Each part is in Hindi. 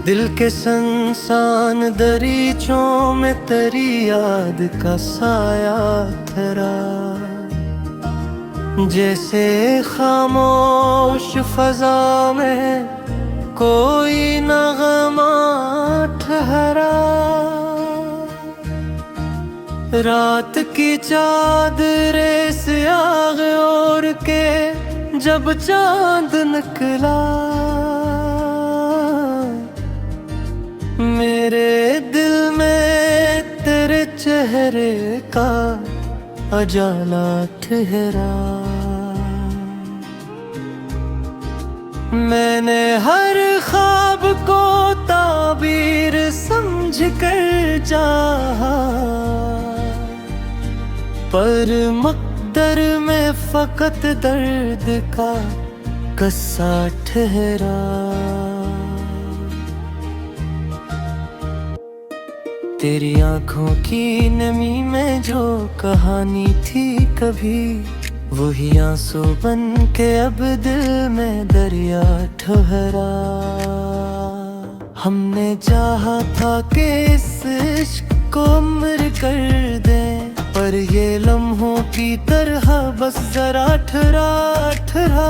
दिल के संसान दरीचों में तेरी याद का साया ठहरा, जैसे खामोश फजा में कोई नगमा ठहरा। रात की चादरें से आग ओढ़ के जब चांद निकला, मेरे दिल में तेरे चेहरे का उजाला ठहरा। मैंने हर ख्वाब को ताबीर समझ कर चाहा, पर मकदर में फकत दर्द का कस्सा ठहरा। तेरी आंखों की नमी में जो कहानी थी कभी, वही आंसू बन के अब दिल में दरिया ठहरा। हमने चाहा था कि इस इश्क को उम्र कर दें, पर ये लम्हों की तरह बस जरा ठहरा ठहरा।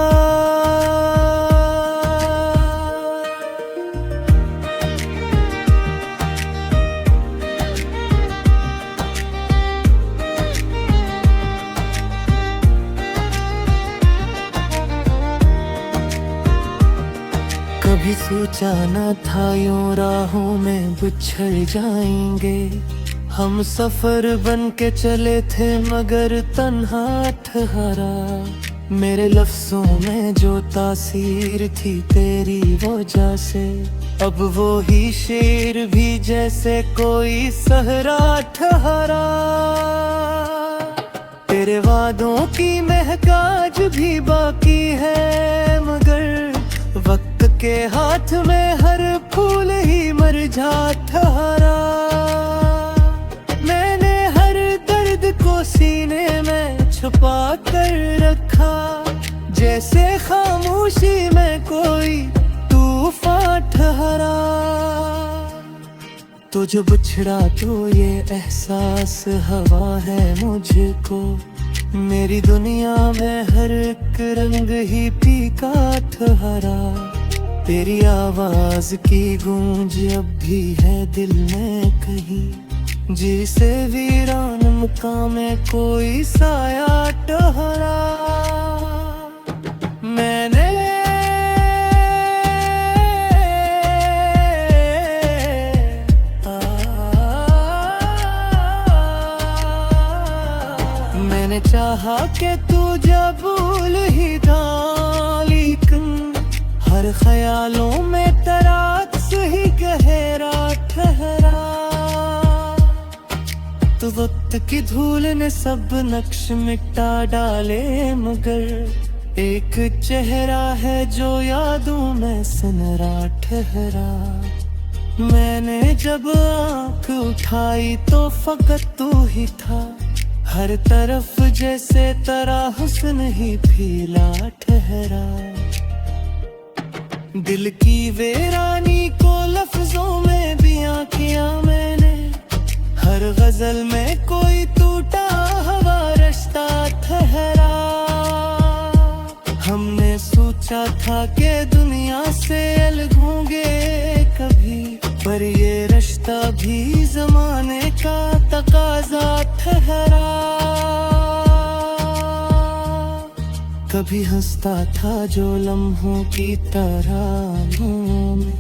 कभी सोचा न था यूं राहों में बिछड़ जाएंगे, हम सफर बन के चले थे मगर तन्हा ठहरा। मेरे लफ्जों में जो तासीर थी तेरी वजह से, अब वो ही शेर भी जैसे कोई सहरा ठहरा। तेरे वादों की महकाज भी बाकी है, मगर वक्त के हाथ में हर फूल ही मरझा ठहरा। मैंने हर दर्द को सीने में छुपा कर रखा, जैसे खामोशी में कोई तूफान ठहरा। तो जो बिछड़ा तो ये एहसास हवा है मुझको, मेरी दुनिया में हर एक रंग ही फीका ठहरा। तेरी आवाज की गूंज अब भी है दिल में कहीं, जिसे वीरान मकाम में कोई साया ठहरा। मैंने चाहा कि तू जब भूल ही था, लेकिन हर ख्यालों में तराक्स ही गहरा ठहरा। तो वक्त की धूल ने सब नक्श मिटा डाले, मगर एक चेहरा है जो यादों में सनरा ठहरा। मैंने जब आँख उठाई तो फकत तू ही था, हर तरफ जैसे तेरा हुस्न ही फीला ठहरा। दिल की वीरानी को लफ्जों में बयां किया मैंने, हर गजल में कोई टूटा हवा रिश्ता ठहरा। हमने सोचा था कि दुनिया से अलग होंगे कभी, पर ये रिश्ता भी जमाने का तकाजा ठहरा। कभी हंसता था जो लम्हों की तरानों में,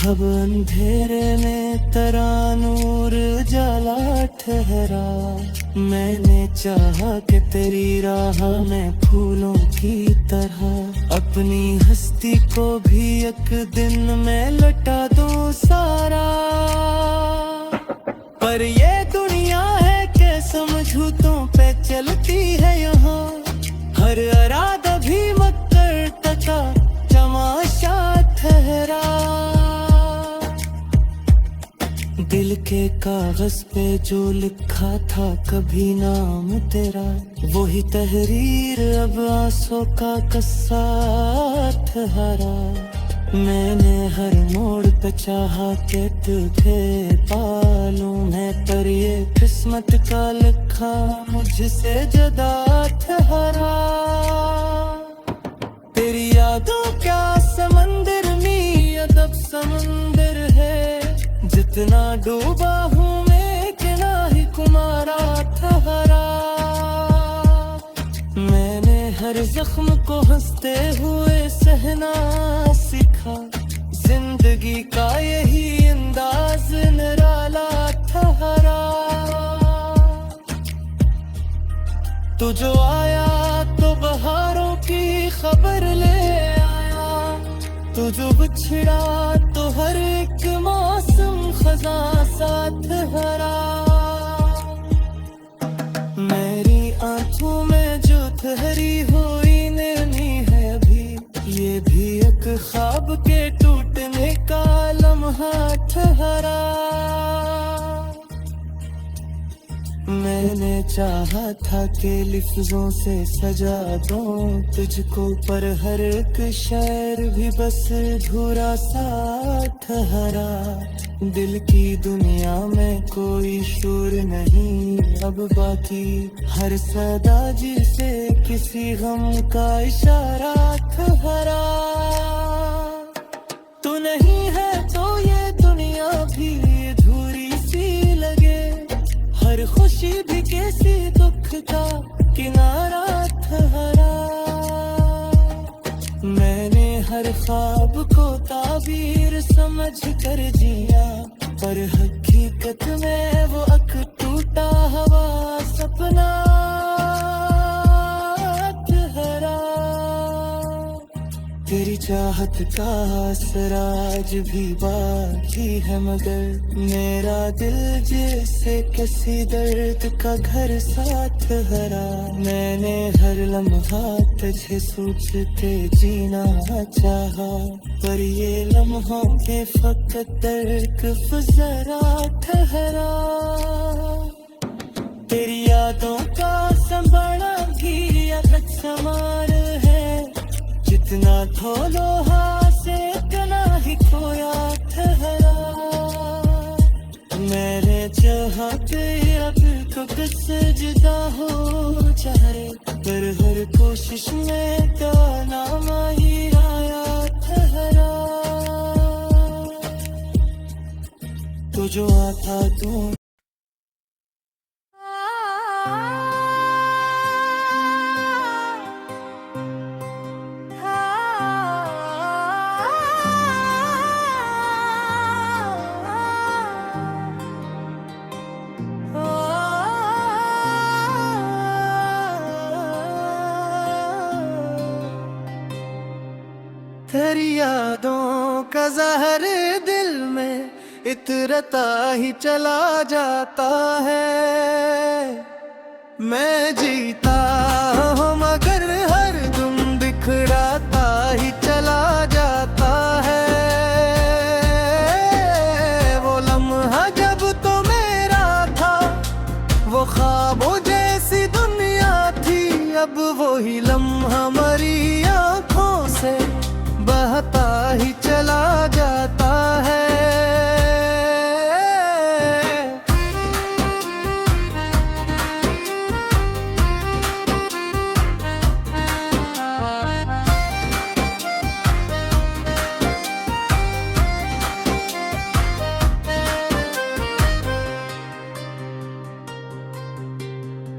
अब अंधेरे में तेरा नूर जला ठहरा। मैंने चाहा कि तेरी राह में फूलों की तरह अपनी हस्ती को भी एक दिन में लुटा दूं सारा। पर ये दुनिया है कि समझूतों पे चलती है यहाँ, हर इरादा भी मक्कर तका तमाशा ठहरा। दिल के कागज पे जो लिखा था कभी नाम तेरा, वही तहरीर अब आंसू का कस्सा ठहरा। मैंने हर मोड़ पे चाहा के तुझे पालूं मैं, पर ये किस्मत का लिखा मुझसे जुदा ठहरा। तेरी यादों क्या समंदर में अदब समंदर है, जितना डूबा हूँ मैं इतना ही कुमारा ठहरा। मैंने हर जख्म को हंसते हुए सहना सीखा, जिंदगी का यही अंदाज निराला ठहरा। तू जो आया तो बहारों की खबर ले आया, तू जो बिछड़ा तो हर एक मौसम खजा साथ हरा। मेरी आंखों में जो ठहरी हुई नैनी है अभी, ये भी एक ख्वाब के टूटने का लम्हा ठहरा। मैंने चाहा था कि लिफ्ज़ों से सजा दूं तुझको, पर हर एक शेर भी बस अधूरा सा ठहरा। दिल की दुनिया में कोई शोर नहीं अब बाकी, हर सदा जिसे किसी गम का इशारा ठहरा। तू नहीं है तो ये दुनिया भी अधूरी सी लगे, हर खुशी भी किसी दुख का किनारा ठहरा। मैंने हर ख्वाब को ताबीर समझ कर जिया, पर हकीकत में वो अक टूटा हवा सपना ठहरा। तेरी चाहत का असर आज भी बाकी है, मगर मेरा दिल जैसे किसी दर्द का घर साथ हरा। मैंने हर लम्हा तुझे सोचते जीना चाहा, पर ये लम्हों के फकत दर्द जरा ठहरा। तेरी यादों का संभाला भी अलग समार है, जितना धोलो हाथ से इतना ही खोया ठहरा। मैंने चाहा कि अब तो किससे जुदा हो चाहे, पर हर कोशिश में तो नाम ही आया ठहरा। तो जो आता तू तेरी यादों का जहर दिल में इतरता ही चला जाता है। मैं जीता हूँ मगर हर दम बिखराता ही चला जाता है। वो लम्हा जब तो मेरा था, वो ख्वाबों जैसी दुनिया थी, अब वही लम्हा मरी आँखों से बहता ही चला जाता है।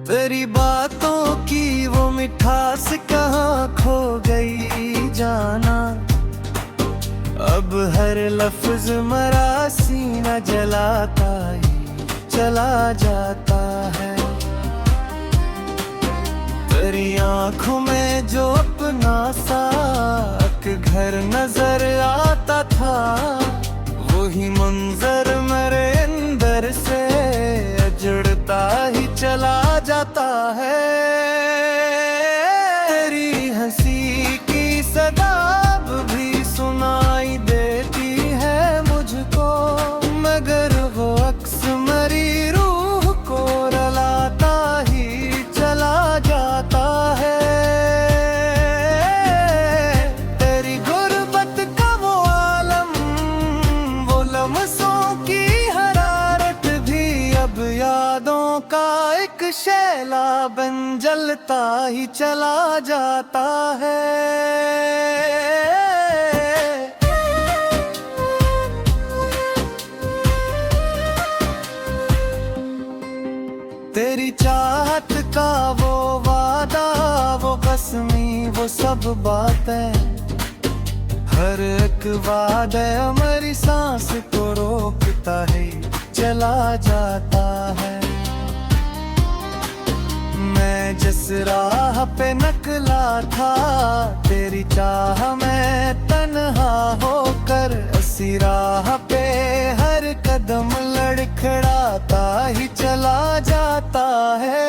तेरी बातों की वो मिठास कहाँ खो गई जाना, अब हर लफ्ज मरा सीना जलाता ही चला जाता है। तेरी आँखों में जो अपना साक घर नजर आता था, वही मंजर मेरे अंदर से जुड़ता ही चला जाता है। तेरी हंसी की सदा भी सुनाई देती है मुझको, मगर वो अक्स मरी रूह को रुलाता ही चला जाता है। तेरी गुर्बत का वो का एक शैला बन जलता ही चला जाता है। तेरी चाहत का वो वादा, वो कसमी, वो सब बातें, हर एक वादा हमारी सांस को रोकता है, चला जाता है। मैं जिस राह पे निकला था, तेरी चाह में तन्हा होकर, इसी राह पे हर कदम लड़खड़ाता ही चला जाता है।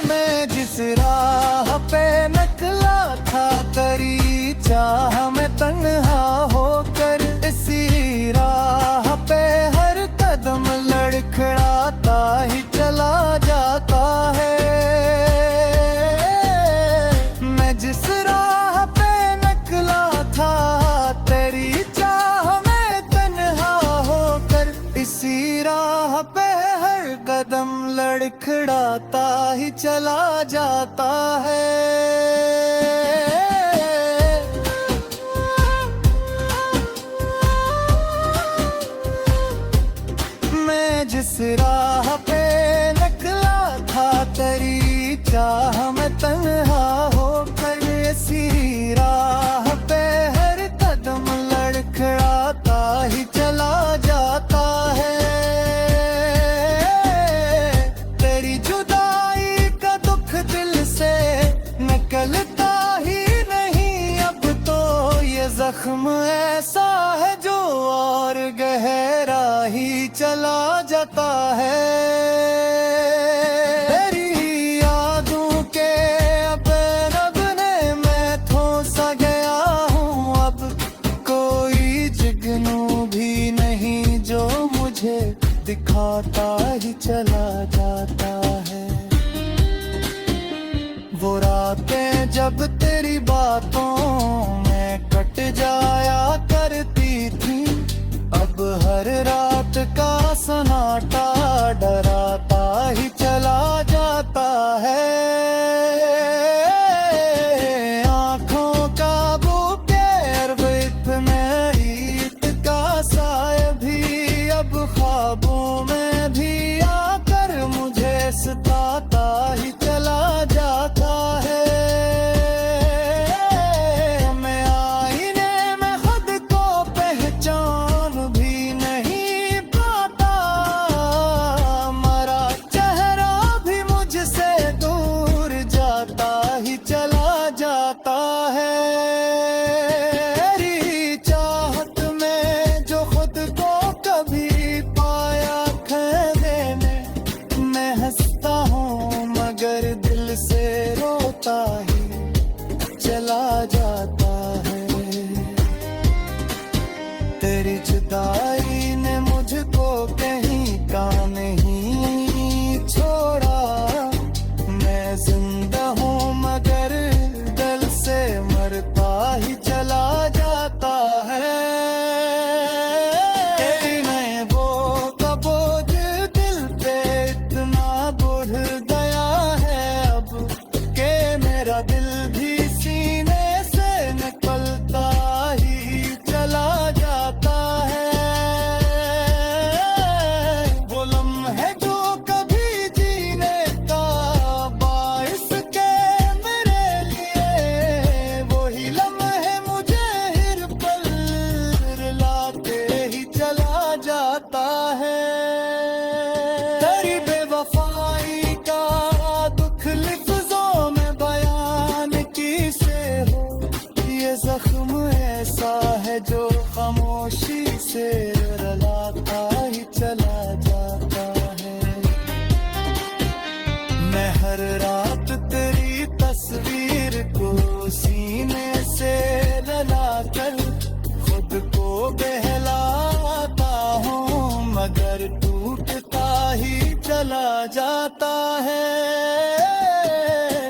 मैं जिस राह पे निकला था, तेरी चाह में तन्हा होकर, इसी राह पे हर कदम लड़खड़ाता ही चला जाता है। मैं जिस राह पे निकला था, तेरी चाह में तन्हा होकर, इसी राह पे हर कदम लड़खड़ाता ही चला जाता है। जिस राह पे निकला था, तेरी चाह में तन्हा होकर, इसी राह पे हर कदम लड़खड़ाता ही चला जाता है। तेरी जुदाई का दुख दिल से निकलता ही नहीं अब तो, ये जख्म ऐसा है जो और गहरा ही चला जाता है। तेरी यादों के अब रब ने मैं ठोसा गया हूँ, अब कोई जुगनू भी नहीं जो मुझे दिखाता ही चला जाता है। वो रातें जब तेरी बातों में कट जाया करती थी, अब हर रात का सन्नाटा डराता ही चला जाता है। आँखों का वो प्यार, वो इतने ईद का साया भी, अब ख्वाबों में भी आकर मुझे सताता ही चला जाता है। मैं आईने में खुद को पहचान भी नहीं पाता, मरा चेहरा भी मुझसे दूर जाता ही चला जाता है। तेरी चाहत में जो खुद को कभी पाया खैमे में, मैं हंसता हूँ मगर दिल से रोता ही चला जाता है। तेरी जुदाई ने मुझको कहीं का नहीं छोड़ा, मैं जिंदा हूँ मगर दिल से मरता ही चला जाता है। तेरी महबूबों का बोझ दिल पे इतना बढ़ गया है अब, के मेरा दिल भी सीने से निकलता ही चला जाता है। वो लम्हे जो कभी जीने का बाइस के मेरे लिए, वही लम्हे मुझे हर पल रुलाते ही चला जाता है। तेरी बेवफाई का दुख लिफ्ज़ों में बयान कैसे हो, ये जख्म ऐसा है जो खामोशी से रुलाता ही चला जाता है। मैं हर रात तेरी तस्वीर को सीने से लगा कर खुद को बहलाता हूँ, मगर टूटता ही चला जाता है।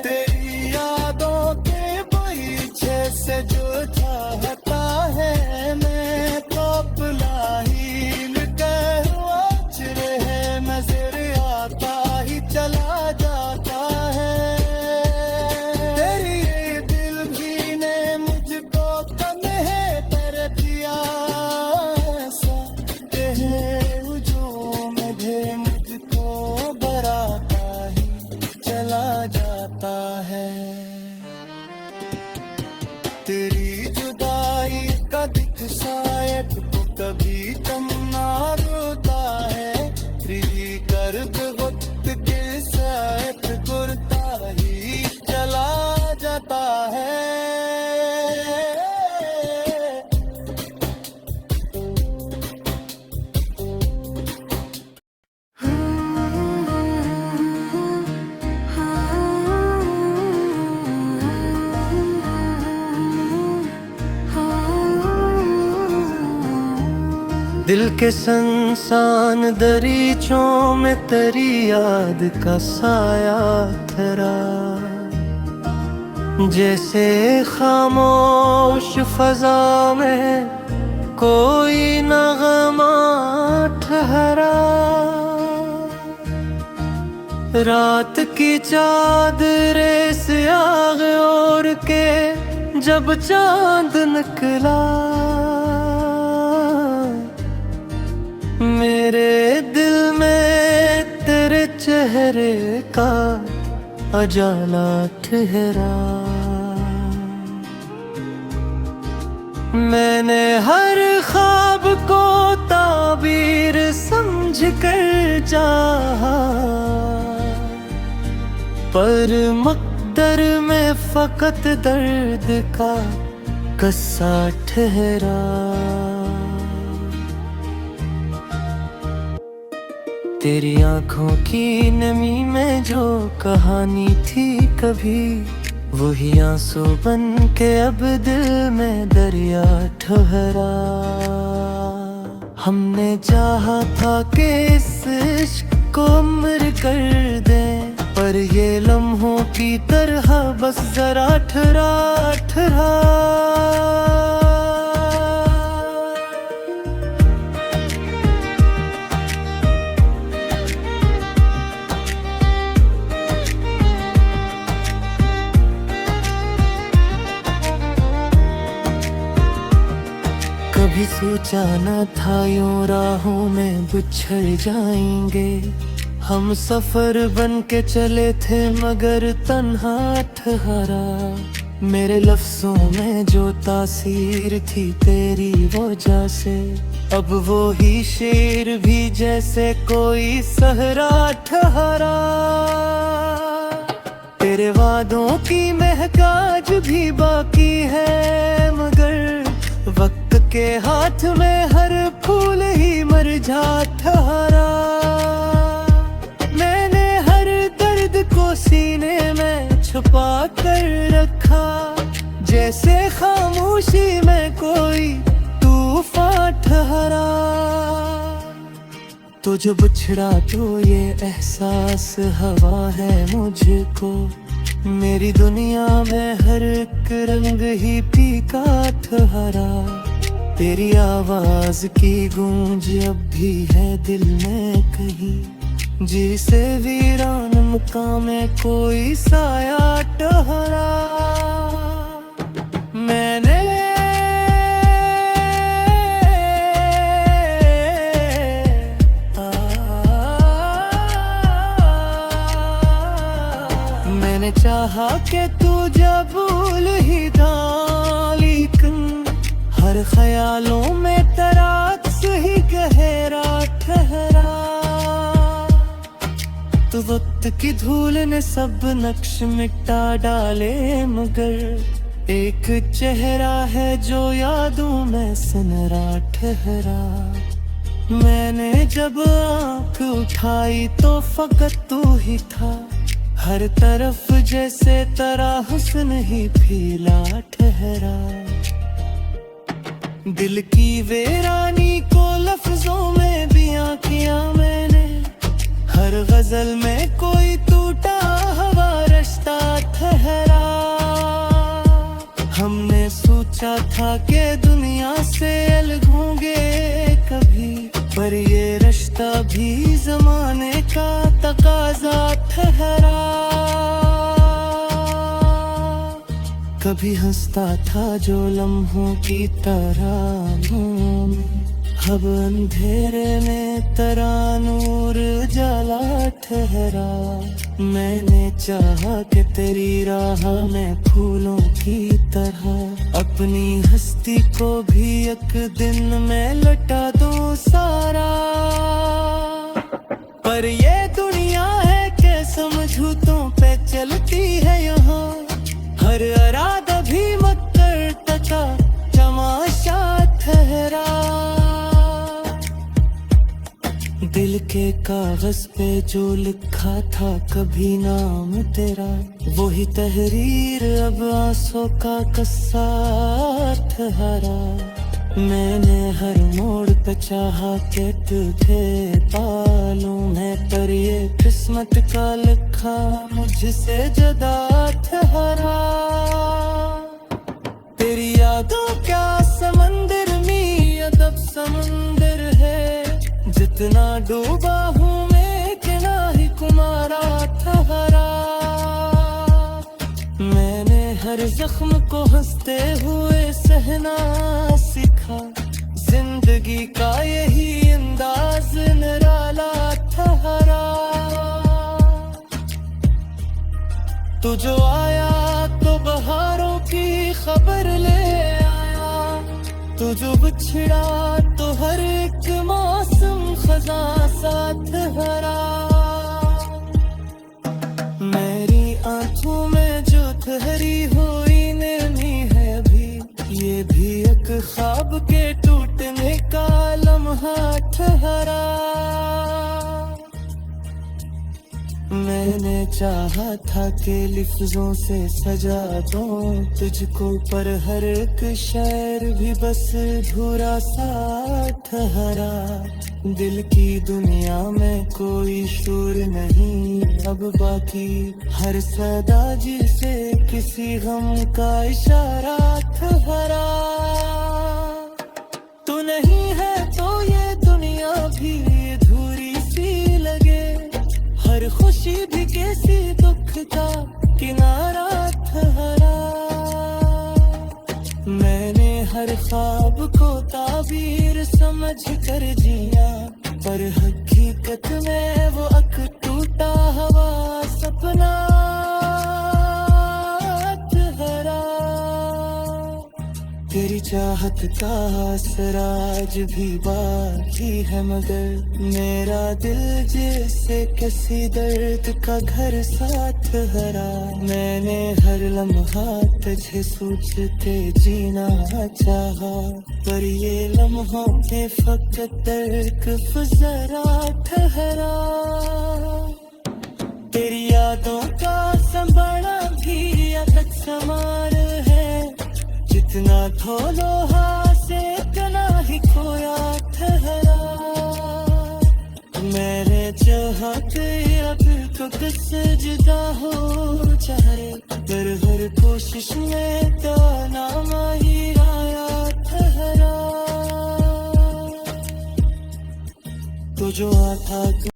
तेरी यादों के पीछे से जो चाहता है, मैं तो अपना ही कर रहे मैं दिल के संसान दरीचों में तेरी याद का साया ठहरा, जैसे खामोश फजा में कोई नगमा ठहरा। रात की चादरें से आग ओढ़ के जब चांद निकला, मेरे दिल में तेरे चेहरे का उजाला ठहरा। मैंने हर ख्वाब को ताबीर समझ कर चाहा, पर मकदर में फकत दर्द का कस्सा ठहरा। तेरी आंखों की नमी में जो कहानी थी कभी, वही आंसू बन के अब दिल में दरिया ठहरा। हमने चाहा था कि इस इश्क को उम्र कर दें, पर ये लम्हों की तरह बस जरा ठहरा ठहरा। कभी सोचा न था यूं राहों में बिछड़ जाएंगे, हम सफर बन के चले थे मगर तन्हा ठहरा। मेरे लफ्जों में जो तासीर थी तेरी वजह से, अब वो ही शेर भी जैसे कोई सहरा ठहरा। तेरे वादों की महकाज भी बाकी है, मगर वक्त के हाथ में हर फूल ही मुरझा ठहरा। मैंने हर दर्द को सीने में छुपा कर रखा, जैसे खामोशी में कोई तूफान ठहरा। तो जो बिछड़ा तो ये एहसास हवा है मुझको, मेरी दुनिया में हर एक रंग ही फीका ठहरा। तेरी आवाज की गूंज अब भी है दिल में कहीं, जिसे वीरान मुकाम में कोई साया ठहरा। मैंने चाहा कि तू जब भूल ही था, लेकिन हर ख्यालों में तेरा अक्स ही गहरा ठहरा। तो वक्त की धूल ने सब नक्श मिटा डाले, मगर एक चेहरा है जो यादों में सनरा ठहरा। मैंने जब आँख उठाई तो फकत तू ही था, हर तरफ जैसे तेरा हुस्न ही फीला ठहरा। दिल की वीरानी को लफ्जों में बयां किया मैंने, हर गजल में कोई टूटा हवा रिश्ता ठहरा। हमने सोचा था कि दुनिया से अलग होंगे कभी, पर ये रिश्ता भी जमाने का तकाजा ठहरा। कभी हंसता था जो लम्हों की तरह, अब अंधेरे में तेरा नूर जला ठहरा। मैंने चाहा कि तेरी राह में फूलों की तरह अपनी हस्ती को भी एक दिन में लुटा दूं सारा। पर ये दुनिया है कि समझौतों पे चलती है यहाँ, हर इरादा भी मक्कर तका तमाशा ठहरा। दिल के कागज पे जो लिखा था कभी नाम तेरा, वही तहरीर अब आंसू का कस्सा ठहरा। मैंने हर मोड़ पे चाहा के तुझे पालूं मैं, पर ये किस्मत का लिखा मुझसे जुदा ठहरा। तेरी यादों क्या समंदर में अदब समंदर है, जितना डूबा हूँ मैं कितना ही कुमारा ठहरा। मैंने हर जख्म को हंसते हुए सहना सीखा, जिंदगी का यही अंदाज निराला ठहरा। तू जो आया तो बहारों की खबर ले आया, तू जो बिछड़ा तो हर एक मौसम खजा साथ हरा। मेरी आंखों में जो ठहरी हुई नमी है अभी, ये भी एक ख्वाब के टूटने का लम्हा ठहरा। मैंने चाहा था कि लिफ्ज़ों से सजा दूं तुझको, पर हर एक शेर भी बस अधूरा सा ठहरा। दिल की दुनिया में कोई शोर नहीं अब बाकी, हर सदा जिसे किसी गम का इशारा ठहरा। तू नहीं है तो ये दुनिया भी अधूरी सी लगे, हर खुशी भी कैसी दुख का किनारा ठहरा। मैंने हर ख्वाब को ताबीर समझ कर जिया, पर हकीकत में वो अक टूटा हवा सपना ठहरा। तेरी चाहत का असर आज भी बाकी है, मगर मेरा दिल जैसे किसी दर्द का घर साथ हरा। मैंने हर लम्हा तुझे सोचते जीना चाहा, पर ये लम्हों में फकत दर्द गुजरा ठहरा। तेरी यादों का संभाला भी अदद समार है, जितना धोलो से इतना ही खोया ठहरा। मेरे चाहते अब तो किससे जुदा हो चाहे, पर हर कोशिश में तो नाम ही आया ठहरा। तो जो आता